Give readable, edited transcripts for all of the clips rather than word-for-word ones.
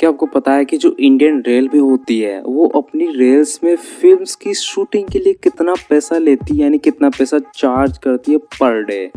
क्या आपको पता है कि जो इंडियन रेलवे होती है वो अपनी रेल्स में फिल्म्स की शूटिंग के लिए कितना पैसा लेती है, यानी कितना पैसा चार्ज करती है पर डे।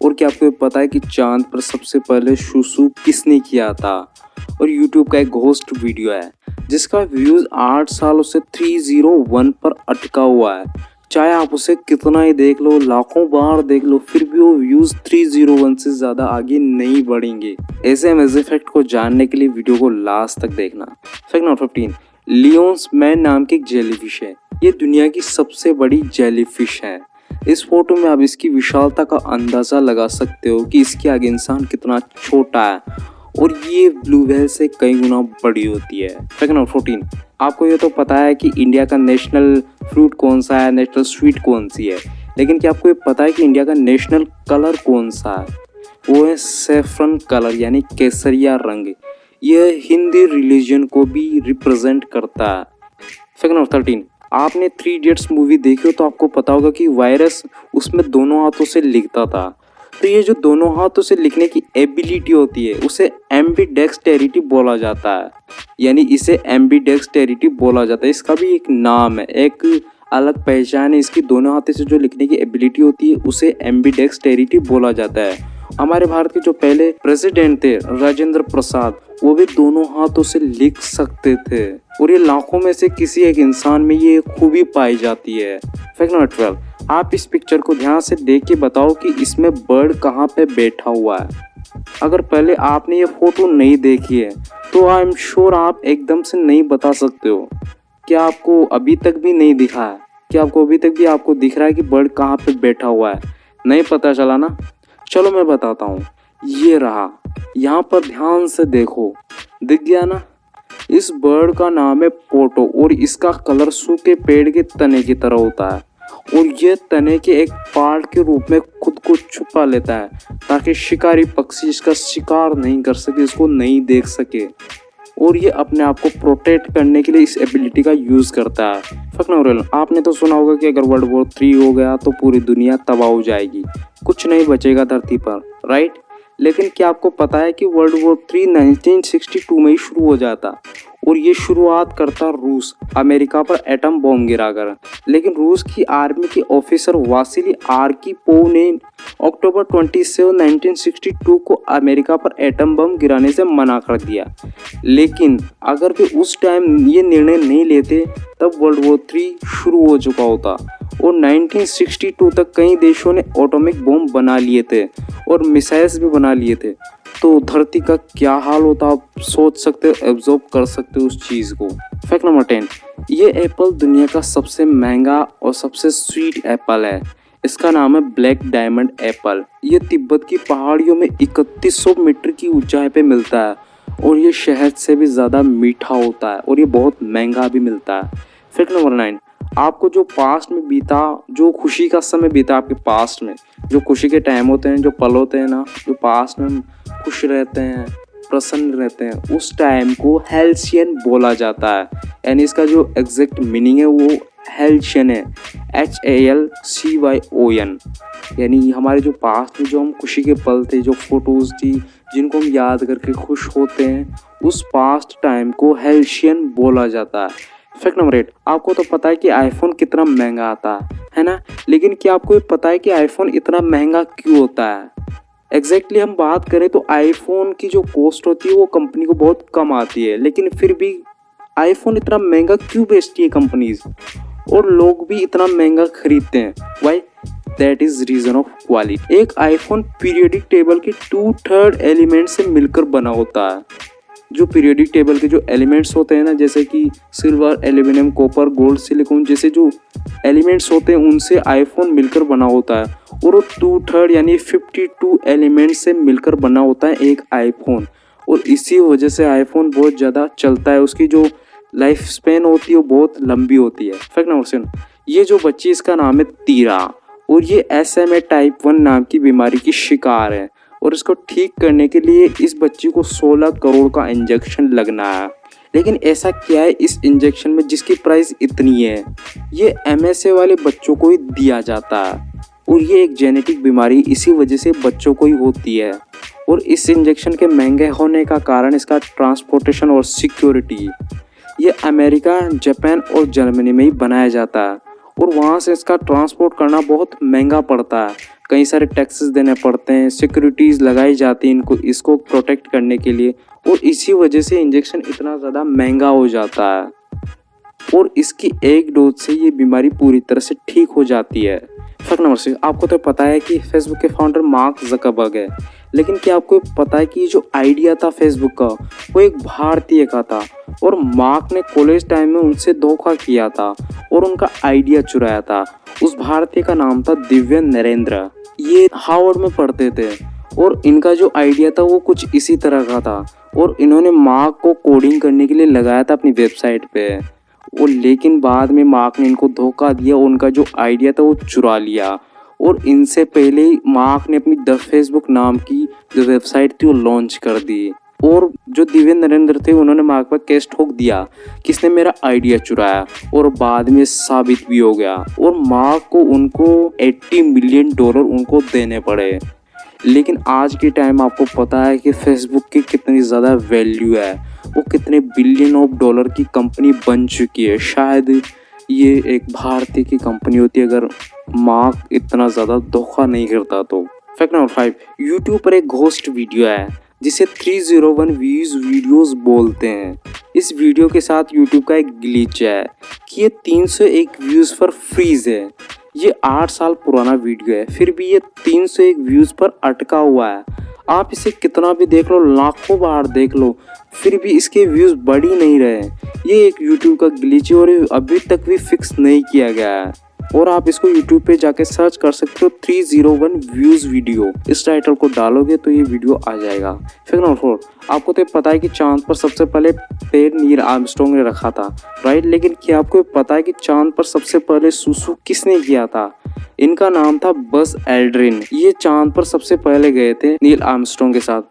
और क्या आपको पता है कि चांद पर सबसे पहले शुशु किसने किया था। और यूट्यूब का एक घोस्ट वीडियो है जिसका व्यूज 8 सालों से 301 पर अटका हुआ है। चाहे आप उसे कितना ही देख लो, लाखों बार देख लो, फिर भी वो व्यूज 301 से ज्यादा आगे नहीं बढ़ेंगे। ऐसे अमेजिंग फैक्ट को जानने के लिए वीडियो को लास्ट तक देखना। फैक्ट नंबर 15, लियोन्स मैन नाम की एक जेलीफिश है। ये दुनिया की सबसे बड़ी जेलीफिश है। इस फोटो में आप इसकी विशालता का अंदाजा लगा सकते हो कि इसके आगे इंसान कितना छोटा है और ये ब्लू व्हेल से कई गुना बड़ी होती है। फैक्ट नंबर 14, आपको ये तो पता है कि इंडिया का नेशनल फ्रूट कौन सा है, नेशनल स्वीट कौन सी है, लेकिन क्या आपको ये पता है कि इंडिया का नेशनल कलर कौन सा है? वो है सैफरन कलर, यानी केसरिया रंग। यह हिंदी रिलीजन को भी रिप्रेजेंट करता है। फैक्ट नंबर 13, आपने 3 इडियट्स मूवी देखी हो तो आपको पता होगा कि वायरस उसमें दोनों हाथों से लिखता था। तो ये जो दोनों हाथों से लिखने की एबिलिटी होती है उसे एम्बीडेक्सटेरिटी बोला जाता है, यानी इसे एम्बीडेक्सटेरिटी बोला जाता है। इसका भी एक नाम है, एक अलग पहचान है इसकी। दोनों हाथों से जो लिखने की एबिलिटी होती है उसे एम्बीडेक्सटेरिटी बोला जाता है। हमारे भारत के जो पहले प्रेसिडेंट थे राजेंद्र प्रसाद, वो भी दोनों हाथों से लिख सकते थे और ये लाखों में से किसी एक इंसान में ये खूबी पाई जाती है। फैक्ट नंबर 12, आप इस पिक्चर को ध्यान से देख के बताओ कि इसमें बर्ड कहाँ पे बैठा हुआ है। अगर पहले आपने ये फोटो नहीं देखी है तो आई एम श्योर आप एकदम से नहीं बता सकते हो। क्या आपको अभी तक भी नहीं दिखा है? क्या आपको अभी तक भी आपको दिख रहा है कि बर्ड कहाँ पे बैठा हुआ है? नहीं पता चला ना? चलो मैं बताता हूँ। ये रहा, यहाँ पर ध्यान से देखो, दिख गया ना? इस बर्ड का नाम है पोटो और इसका कलर सूखे पेड़ के तने की तरह होता है और ये तने के एक पार्ट के रूप में खुद को छुपा लेता है ताकि शिकारी पक्षी इसका शिकार नहीं कर सके, इसको नहीं देख सके। और ये अपने आप को प्रोटेक्ट करने के लिए इस एबिलिटी का यूज करता है। फैक्ट नंबर 11, आपने तो सुना होगा कि अगर वर्ल्ड वॉर 3 हो गया तो पूरी दुनिया तबाह हो जाएगी, कुछ नहीं बचेगा धरती पर, राइट? लेकिन क्या आपको पता है कि वर्ल्ड वॉर 3 1962 में ही शुरू हो जाता और ये शुरुआत करता रूस अमेरिका पर एटम बॉम्ब गिराकर। लेकिन रूस की आर्मी के ऑफिसर वासिली आर्किपोव ने अक्टूबर 27, 1962 को अमेरिका पर एटम बम गिराने से मना कर दिया। लेकिन अगर वे उस टाइम ये निर्णय नहीं लेते तब वर्ल्ड वॉर 3 शुरू हो चुका होता और 1962 तक कई देशों ने एटॉमिक बॉम्ब बना लिए थे और मिसाइल्स भी बना लिए थे। तो धरती का क्या हाल होता आप सोच सकते हो, एब्जॉर्ब कर सकते हो उस चीज़ को। फैक्ट नंबर 10, ये एप्पल दुनिया का सबसे महंगा और सबसे स्वीट एप्पल है। इसका नाम है ब्लैक डायमंड एप्पल। ये तिब्बत की पहाड़ियों में 3100 मीटर की ऊंचाई पे मिलता है और ये शहद से भी ज़्यादा मीठा होता है और ये बहुत महंगा भी मिलता है। फैक्ट नंबर 9, आपको जो पास्ट में बीता, जो खुशी का समय बीता आपके पास्ट में, जो खुशी के टाइम होते हैं, जो पल होते हैं ना, जो पास्ट में हम खुश रहते हैं, प्रसन्न रहते हैं, उस टाइम को हेल्सियन बोला जाता है। यानी इसका जो एग्जैक्ट मीनिंग है वो हेल्सियन है, HALCYON। यानी हमारे जो पास्ट में जो हम खुशी के पल थे, जो फोटोज थी जिनको हम याद करके खुश होते हैं, उस पास्ट टाइम को हेल्सियन बोला जाता है। फैक्ट नंबर 8, आपको तो पता है कि आईफोन कितना महंगा आता है ना? लेकिन क्या आपको ये पता है कि आईफोन इतना महंगा क्यों होता है? एग्जैक्टली हम बात करें तो आईफोन की जो कॉस्ट होती है वो कंपनी को बहुत कम आती है, लेकिन फिर भी आईफोन इतना महंगा क्यों बेचती है कंपनीज और लोग भी इतना महंगा खरीदते हैं? Why? That is reason of quality. एक आईफोन पीरियोडिक टेबल के 2/3 एलिमेंट से मिलकर बना होता है। जो पीरियोडिक टेबल के जो एलिमेंट्स होते हैं ना, जैसे कि silver, aluminium, copper, gold, silicon जैसे जो एलिमेंट्स होते हैं उनसे आईफोन मिलकर बना होता है और वो 2/3 यानी 52 एलिमेंट से मिलकर बना होता है एक आईफोन। और इसी वजह से आईफोन बहुत ज़्यादा चलता है, उसकी जो लाइफ स्पेन होती है वो बहुत लंबी होती है। फैक्ट नंबर 7, ये जो बच्ची इसका नाम है तीरा और ये SMA टाइप 1 नाम की बीमारी की शिकार है और इसको ठीक करने के लिए इस बच्ची को 16 करोड़ का इंजेक्शन लगना है। लेकिन ऐसा क्या है इस इंजेक्शन में जिसकी प्राइस इतनी है? ये MSA वाले बच्चों को ही दिया जाता है और ये एक जेनेटिक बीमारी इसी वजह से बच्चों को ही होती है और इस इंजेक्शन के महंगे होने का कारण इसका ट्रांसपोर्टेशन और सिक्योरिटी। ये अमेरिका, जापान और जर्मनी में ही बनाया जाता है और वहाँ से इसका ट्रांसपोर्ट करना बहुत महंगा पड़ता है। कई सारे टैक्सेस देने पड़ते हैं, सिक्योरिटीज़ लगाई जाती हैं इसको प्रोटेक्ट करने के लिए, और इसी वजह से इंजेक्शन इतना ज़्यादा महंगा हो जाता है। और इसकी एक डोज से ये बीमारी पूरी तरह से ठीक हो जाती है। फैक्ट नंबर 6, आपको तो पता है कि फेसबुक के फाउंडर मार्क ज़करबर्ग है, लेकिन क्या आपको पता है कि जो आइडिया था फेसबुक का वो एक भारतीय का था और मार्क ने कॉलेज टाइम में उनसे धोखा किया था और उनका आइडिया चुराया था। उस भारतीय का नाम था दिव्य नरेंद्र। ये हार्वर्ड में पढ़ते थे और इनका जो आइडिया था वो कुछ इसी तरह का था और इन्होंने मार्क को कोडिंग करने के लिए लगाया था अपनी वेबसाइट पे, और लेकिन बाद में मार्क ने इनको धोखा दिया, उनका जो आइडिया था वो चुरा लिया। और इनसे पहले ही मार्क ने अपनी द फेसबुक नाम की जो वेबसाइट थी वो लॉन्च कर दी, और जो दिव्य नरेंद्र थे उन्होंने मार्क पर केस ठोक दिया कि इसने मेरा आइडिया चुराया, और बाद में साबित भी हो गया और मार्क को उनको $80 मिलियन उनको देने पड़े। लेकिन आज के टाइम आपको पता है कि फेसबुक की कितनी ज़्यादा वैल्यू है, वो कितने $बिलियन की कंपनी बन चुकी है। शायद ये एक भारतीय की कंपनी होती अगर मार्क इतना ज़्यादा धोखा नहीं करता तो। फैक्ट नंबर 5, यूट्यूब पर एक घोस्ट वीडियो है जिसे 301 व्यूज़ वीडियोस बोलते हैं। इस वीडियो के साथ यूट्यूब का एक ग्लिच है कि ये 301 व्यूज़ पर फ्रीज है। ये 8 साल पुराना वीडियो है, फिर भी ये 301 व्यूज़ पर अटका हुआ है। आप इसे कितना भी देख लो, लाखों बार देख लो, फिर भी इसके व्यूज़ बढ़ ही नहीं रहे। ये एक यूट्यूब का ग्लिच है और अभी तक भी फिक्स नहीं किया गया है। और आप इसको यूट्यूब पे जाके सर्च कर सकते हो 301 व्यूज़ वीडियो। इस टाइटल को डालोगे तो ये वीडियो आ जाएगा। फैक्ट नंबर 4, आपको तो पता है कि चांद पर सबसे पहले पैर नील आर्मस्ट्रांग ने रखा था, राइट? लेकिन क्या आपको पता है कि चांद पर सबसे पहले सुसु किसने किया था? इनका नाम था बज़ एल्ड्रिन। ये चांद पर सबसे पहले गए थे नील आर्मस्ट्रांग के साथ,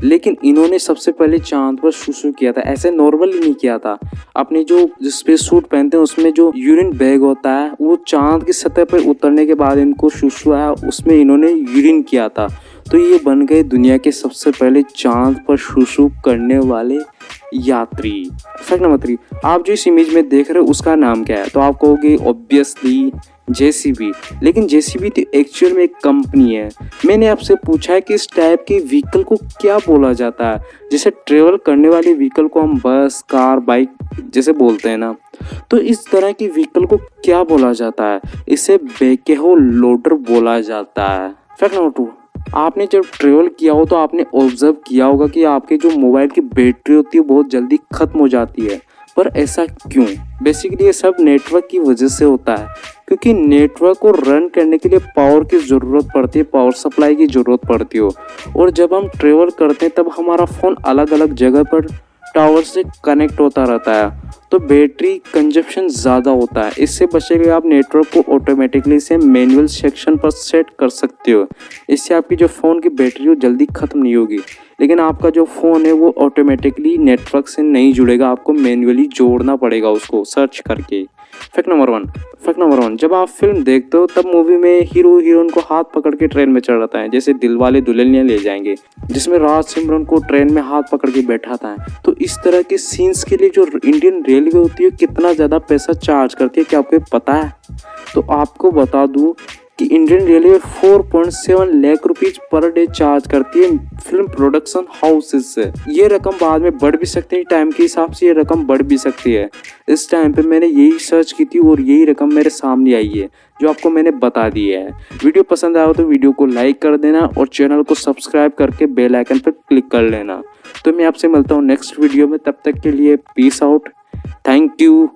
लेकिन इन्होंने सबसे पहले चांद पर सुसु किया था। ऐसे नॉर्मली नहीं किया था। अपने जो स्पेस सूट पहनते हैं उसमें जो यूरिन बैग होता है वो चांद की सतह पर उतरने के बाद इनको सुसु आया, उसमें इन्होंने यूरिन किया था। तो ये बन गए दुनिया के सबसे पहले चांद पर सुसु करने वाले यात्री। फैक्ट नंबर 3, आप जो इस इमेज में देख रहे हो उसका नाम क्या है? तो आप कहोगे ऑब्वियसली JCB, लेकिन JCB तो एक्चुअल में एक कंपनी है। मैंने आपसे पूछा है कि इस टाइप के व्हीकल को क्या बोला जाता है? जैसे ट्रेवल करने वाले व्हीकल को हम बस, कार, बाइक जैसे बोलते हैं ना, तो इस तरह की व्हीकल को क्या बोला जाता है? इसे बैकहो लोडर बोला जाता है। फैक्ट नंबर 2, आपने जब ट्रेवल किया हो तो आपने ऑब्जर्व किया होगा कि आपके जो मोबाइल की बैटरी होती है बहुत जल्दी ख़त्म हो जाती है, पर ऐसा क्यों? बेसिकली ये सब नेटवर्क की वजह से होता है, क्योंकि नेटवर्क को रन करने के लिए पावर की ज़रूरत पड़ती है, पावर सप्लाई की ज़रूरत पड़ती हो। और जब हम ट्रेवल करते हैं तब हमारा फ़ोन अलग अलग जगह पर टावर से कनेक्ट होता रहता है, तो बैटरी कंजप्शन ज़्यादा होता है। इससे बचने के लिए आप नेटवर्क को ऑटोमेटिकली से मैनुअल सेक्शन पर सेट कर सकते हो। इससे आपकी जो फ़ोन की बैटरी हो जल्दी ख़त्म नहीं होगी। लेकिन आपका जो फ़ोन है वो ऑटोमेटिकली नेटवर्क से नहीं जुड़ेगा, आपको मैन्युअली जोड़ना पड़ेगा उसको सर्च करके। फैक्ट नंबर 1, जब आप फिल्म देखते हो तब मूवी में हीरो हीरोइन को हाथ पकड़ के ट्रेन में चढ़ जाता है, जैसे दिलवाले दुल्हनिया ले जाएंगे जिसमें राज सिमरन को ट्रेन में हाथ पकड़ के बैठाता है। तो इस तरह के सीन्स के लिए जो इंडियन रेलवे होती है कितना ज़्यादा पैसा चार्ज करती है, क्या आपको पता है? तो आपको बता दूं कि Indian railway 4.7 lakh rupees per day charge करती है फिल्म प्रोडक्शन हाउसेज से। ये रकम बाद में बढ़ भी सकती है, टाइम के हिसाब से ये रकम बढ़ भी सकती है। इस टाइम पे मैंने यही सर्च की थी और यही रकम मेरे सामने आई है जो आपको मैंने बता दी है। वीडियो पसंद आया हो तो वीडियो को लाइक कर देना और चैनल को सब्सक्राइब करके बेल आइकन पर क्लिक कर लेना। तो मैं आपसे मिलता हूँ नेक्स्ट वीडियो में, तब तक के लिए पीस आउट, थैंक यू।